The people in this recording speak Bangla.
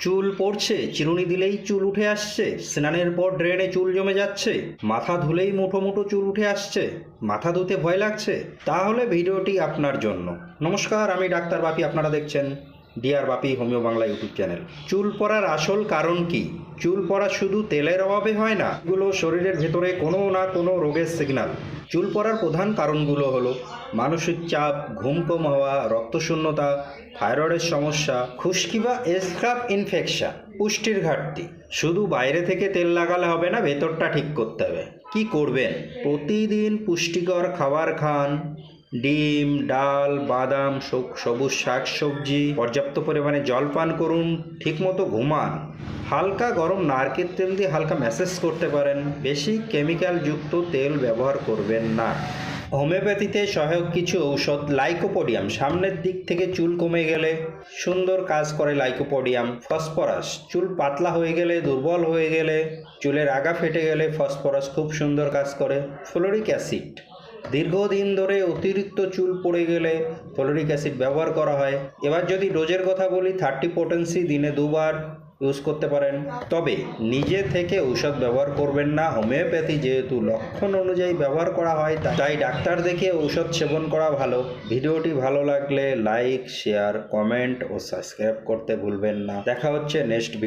চুল পড়ছে, চিরুনি দিলেই চুল উঠে আসছে, স্নানের পর ড্রেনে চুল জমে যাচ্ছে, মাথা ধুলেই মুঠো মুঠো চুল উঠে আসছে, মাথা ধুতে ভয় লাগছে, তাহলে ভিডিওটি আপনার জন্য। নমস্কার, আমি ডাক্তার বাপি, আপনারা দেখছেন ডিয়ার বাপি হোমিও বাংলা ইউটিউব চ্যানেল। চুল পড়ার আসল কারণ কি? চুল পড়া শুধু তেলের অভাবে হয় না, এগুলো শরীরের ভেতরে কোনো না কোনো রোগের সিগন্যাল। চুল পড়ার প্রধান কারণগুলো হলো মানসিক চাপ, ঘুম কম হওয়া, রক্তশূন্যতা, থাইরয়েডের সমস্যা, খুশকি বা স্ক্রাব ইনফেকশন, পুষ্টির ঘাটতি। শুধু বাইরে থেকে তেল লাগালে হবে না, ভেতরটা ঠিক করতে হবে। কি করবেন? প্রতিদিন পুষ্টিকর খাবার খান, ডিম, ডাল, বাদাম, সবুজ শাক সবজি, পর্যাপ্ত পরিমাণে জল পান করুন, ঠিকমতো ঘুমান, হালকা গরম নারকেল তেল দিয়ে হালকা ম্যাসাজ করতে পারেন, বেশি কেমিক্যাল যুক্ত তেল ব্যবহার করবেন না। হোমিওপ্যাথিতে সহায়ক কিছু ঔষধ, লাইকোপোডিয়াম, সামনের দিক থেকে চুল কমে গেলে সুন্দর কাজ করে লাইকোপোডিয়াম। ফসফরাস, চুল পাতলা হয়ে গেলে, দুর্বল হয়ে গেলে, চুলের আগা ফেটে গেলে ফসফরাস খুব সুন্দর কাজ করে। ফ্লোরিক অ্যাসিড, দীর্ঘদিন ধরে অতিরিক্ত চুল পড়ে গেলে ফ্লোরিক অ্যাসিড ব্যবহার করা হয়। এবার যদি ডোজের কথা বলি, 30 পোটেন্সি দিনে 2 বার ইউজ করতে পারেন। তবে নিজে থেকে ঔষধ ব্যবহার করবেন না। হোমিওপ্যাথি যেহেতু লক্ষণ অনুযায়ী ব্যবহার করা হয়, তাই ডাক্তার দেখে ঔষধ সেবন করা ভালো। ভিডিওটি ভালো লাগলে লাইক, শেয়ার, কমেন্ট ও সাবস্ক্রাইব করতে ভুলবেন না। দেখা হচ্ছে নেক্সট ভিডিও।